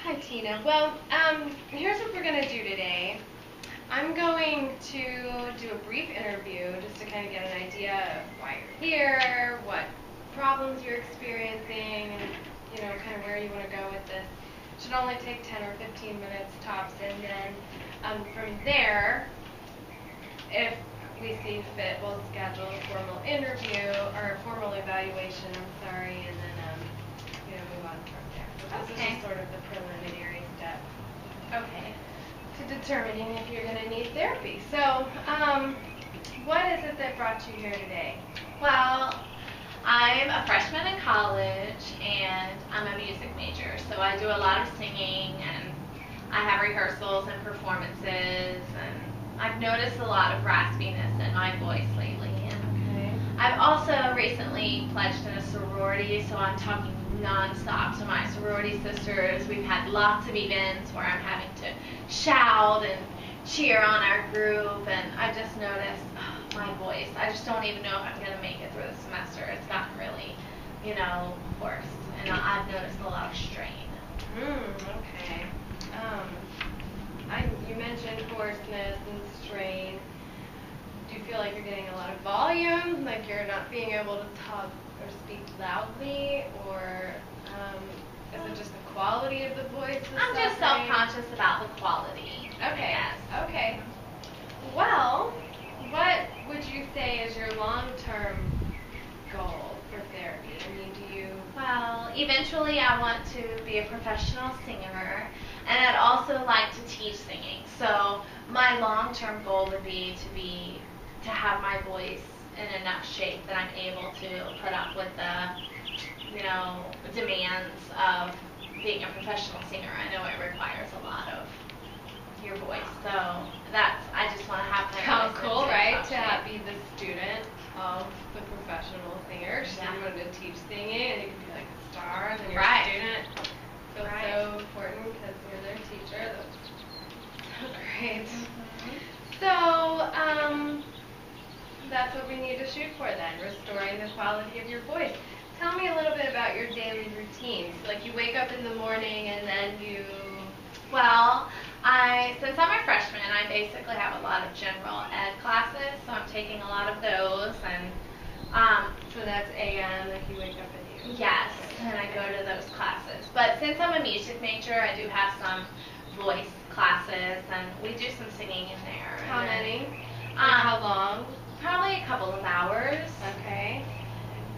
Hi, Tina. Well, here's what we're going to do today. I'm going to do a brief interview just to kind of get an idea of why you're here, what problems you're experiencing, and, kind of where you want to go with this. It should only take 10 or 15 minutes tops, and then from there, if we see fit, we'll schedule a formal interview, or a formal evaluation, and then move on from there. So this is just sort of the preliminary step. Okay. To determining if you're going to need therapy. So, what is it that brought you here today? Well, I'm a freshman in college and I'm a music major, so I do a lot of singing and I have rehearsals and performances, and I've noticed a lot of raspiness in my voice lately. And I've also recently pledged in a sorority, so I'm talking nonstop to my sorority sisters. We've had lots of events where I'm having to shout and cheer on our group, and I just noticed my voice. I just don't even know if I'm going to make it through the semester. It's gotten really, hoarse, and I've noticed a lot of strain. Okay. You mentioned hoarseness and strain. Do you feel like you're getting a lot of volume, like you're not being able to talk or speak loudly, or is it just the quality of the voice? I'm just self-conscious about the quality. Okay. Yes. Okay. Well, what would you say is your long-term goal for therapy? I mean, Well, eventually I want to be a professional singer, and I'd also like to teach singing. So my long-term goal would be to have my voice in enough shape that I'm able to put up with the, demands of being a professional singer. I know it requires a lot of your voice, so I just want to have my how voice cool, in right? shape. To be the student of the professional singer. Yeah. You wanted to teach singing, and you could be like a star, and then you're Right. a student. Feels Right. so important because you're their teacher. That's so great. Mm-hmm. So, that's what we need to shoot for then, restoring the quality of your voice. Tell me a little bit about your daily routines. Like, you wake up in the morning and then you... Well, since I'm a freshman, I basically have a lot of general ed classes, so I'm taking a lot of those, and So that's AM, like you wake up and you... yes, and I go to those classes. But since I'm a music major, I do have some voice classes, and we do some singing in there. How many? How long? Probably a couple of hours. Okay.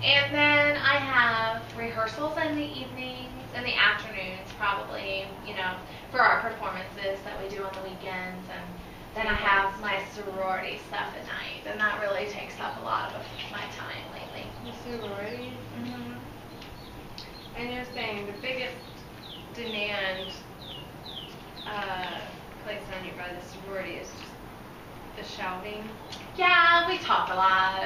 And then I have rehearsals in the evenings, in the afternoons, probably, for our performances that we do on the weekends. And then I have my sorority stuff at night, and that really takes up a lot of my time lately. The sorority? Mm-hmm. And you're saying the biggest demand placed on you by the sorority is just the shouting? Yeah, we talk a lot,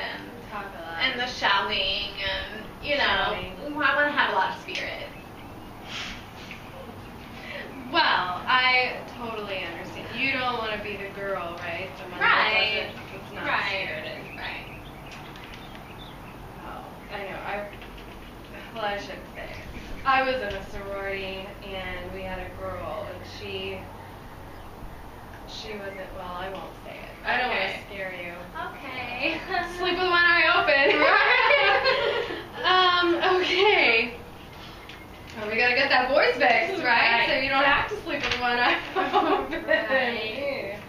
and the shouting, and, Shouting. I want to have a lot of spirit. Well, I totally understand. You don't want to be the girl, right? Someone Right. It's not Right. spirited. Right. Oh, I know. Well, I should say. I was in a sorority, and we had a girl, and she wasn't, well, I won't say it. I don't want to Okay. scare you. Okay. Sleep with one eye open. Right? Okay. Well, we gotta get that voice fixed, right? So you don't have to sleep with one eye open. Right.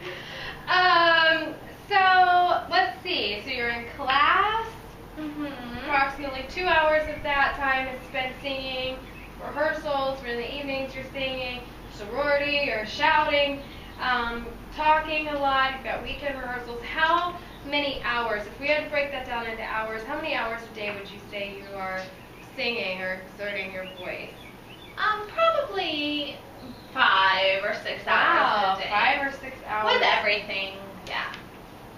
So let's see. So you're in class. Mm-hmm. Approximately 2 hours of that time is spent singing. Rehearsals, for in the evenings you're singing. Sorority, you're shouting. Talking a lot. You've got weekend rehearsals. How many hours, if we had to break that down into hours, how many hours a day would you say you are singing or exerting your voice? Probably 5 or 6 Wow, hours a day. 5 or 6 hours. With everything, yeah.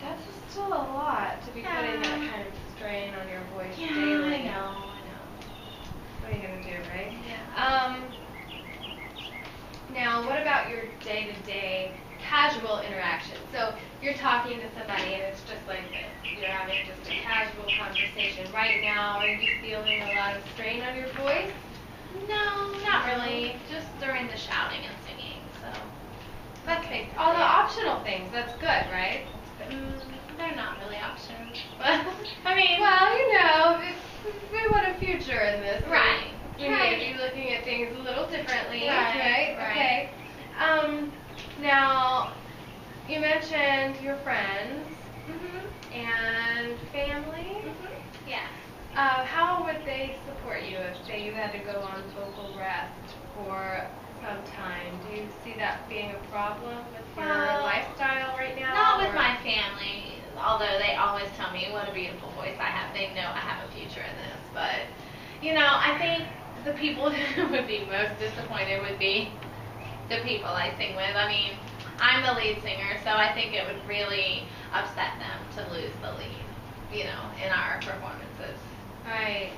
That's still a lot to be putting that kind of strain on your voice daily. I know. What are you going to do, right? Yeah. Now, what about your day-to-day casual interaction? So you're talking to somebody and it's just like this. You're having just a casual conversation. Right now, are you feeling a lot of strain on your voice? No, not really. Just during the shouting and singing. So that's Okay, basically all the it. optional things, that's good, right? They're not really options, but I mean, Well, we want a future in this. Right. We may be looking at things a little differently, Right, Okay. Now, you mentioned your friends and family. yes. How would they support you if, say, you had to go on vocal rest for some time? Do you see that being a problem with your Well, lifestyle right now? Not with or- my family, although they always tell me what a beautiful voice I have. They know I have a future in this. But, I think the people who would be most disappointed would be the people I sing with. I mean, I'm the lead singer, so I think it would really upset them to lose the lead, in our performances. Right.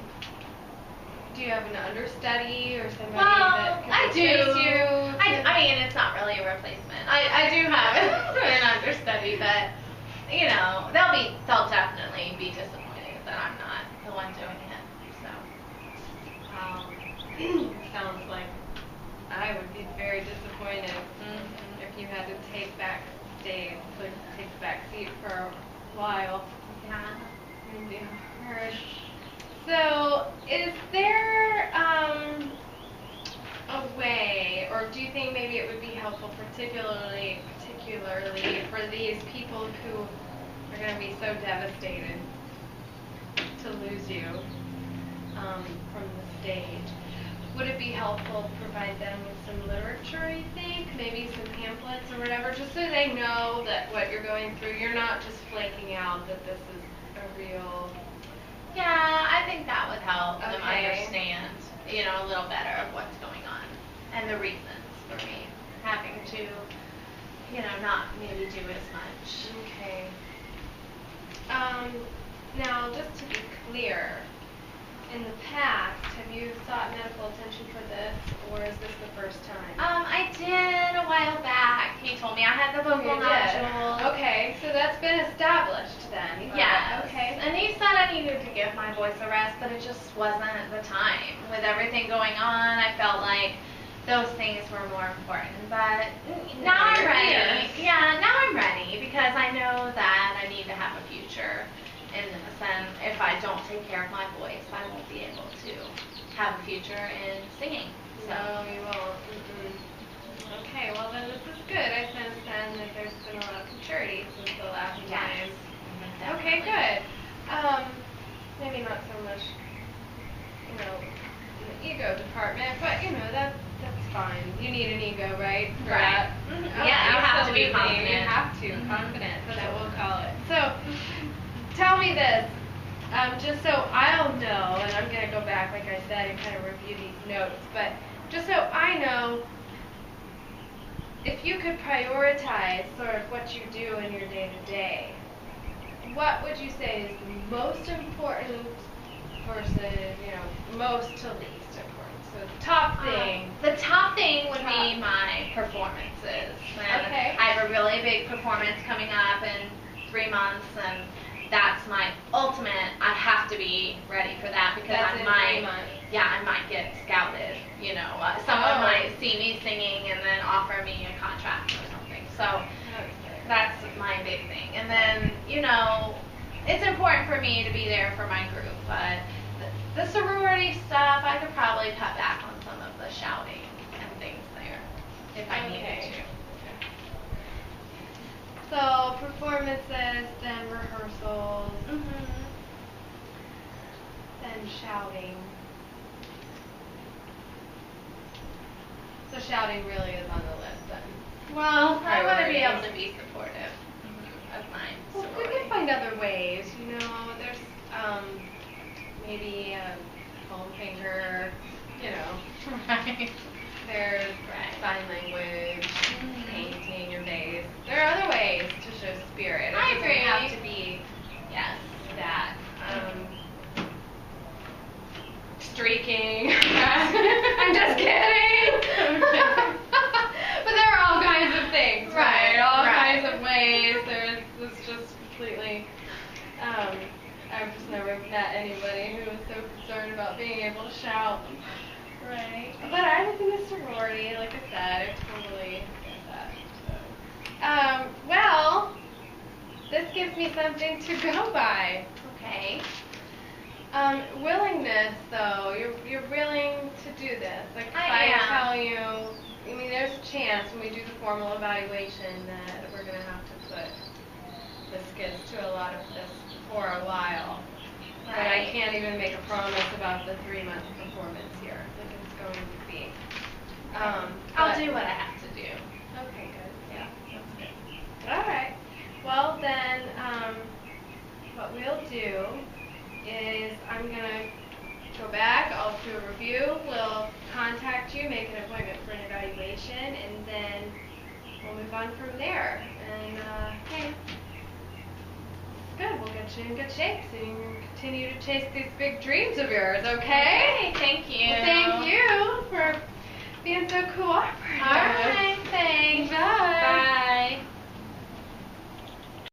Do you have an understudy or somebody Well, that can I do. replace you? I mean, it's not really a replacement. I do have an understudy, but they'll definitely be disappointed that I'm not the one doing it. So, It sounds like I would be very disappointed if you had to take back the back seat for a while. yeah. It would be hard. So, is there a way, or do you think maybe it would be helpful, particularly for these people who are going to be so devastated to lose you from the stage? Would it be helpful to provide them with some literature, you think? Maybe some pamphlets or whatever, just so they know that what you're going through, you're not just flaking out, that this is a real... Yeah, I think that would help them Okay. understand, a little better of what's going on and the reasons for me having to, not maybe do as much. Okay. Now, just to be clear, in the past, have you sought medical attention for this, or is this the first time? I did a while back. He told me I had the vocal You did. nodules. Okay, so that's been established then. Yes. Okay. And he said I needed to give my voice a rest, but it just wasn't the time. With everything going on, I felt like those things were more important. But now I'm you're ready. here. Yeah, now I'm ready because I know that I need to have a future in this. And if I don't take care of my voice, I won't be able to have a future in singing. So. No, you won't. Okay, well then this is good. I sense then that there's been a lot of maturity since the last time. Okay, good. Maybe not so much, in the ego department, but that's fine. You need an ego, right? For Right. that? Yeah, you have to be absolutely. confident. You have to, confident. That's what we'll call it. So, tell me this, just so I'll know, and I'm gonna go back, like I said, and kind of review these notes. But just so I know, if you could prioritize sort of what you do in your day to day, what would you say is the most important versus, most to least important? So the top thing. The top thing would be my performances. And Okay. I have a really big performance coming up in 3 months, and that's my ultimate. I have to be ready for that because That's I in might, 3 months. I might get scouted. Someone Oh. might see me singing and then offer me a contract or something. So that's my big thing. And then, it's important for me to be there for my group, but the sorority stuff, I could probably cut back on some of the shouting and things there if I needed Okay. to. So performances, then rehearsals, then shouting. So shouting really is on the list then. Well, I want to be Priority. able to be supportive of my Well, we sorority. can find other ways, there's maybe a foam finger, Right. there's Right. sign language, Mhm. painting your face. There are other ways to show spirit. I It doesn't agree. have to be Yes. that. Streaking. I'm just kidding. But there are all kinds of things, right? Right, All right. kinds of ways. It's just completely. I've just never met anybody who was so concerned about being able to shout. Right. But I was in a sorority, like I gives me something to go by. Okay. Willingness, though. You're willing to do this. Like if I am. tell you, I mean, there's a chance when we do the formal evaluation that we're going to have to put the skids to a lot of this for a while. But I Right. can't even make a promise about the 3-month performance here. Like it's going to be. I'll but- do what I have to do. Okay, good. Yeah, that's good. All right. Well, then, what we'll do is I'm going to go back, I'll do a review, we'll contact you, make an appointment for an evaluation, and then we'll move on from there. And, Okay. good, we'll get you in good shape so you can continue to chase these big dreams of yours, okay? Thank you. Well, thank you for being so cooperative. All right, thanks. Bye.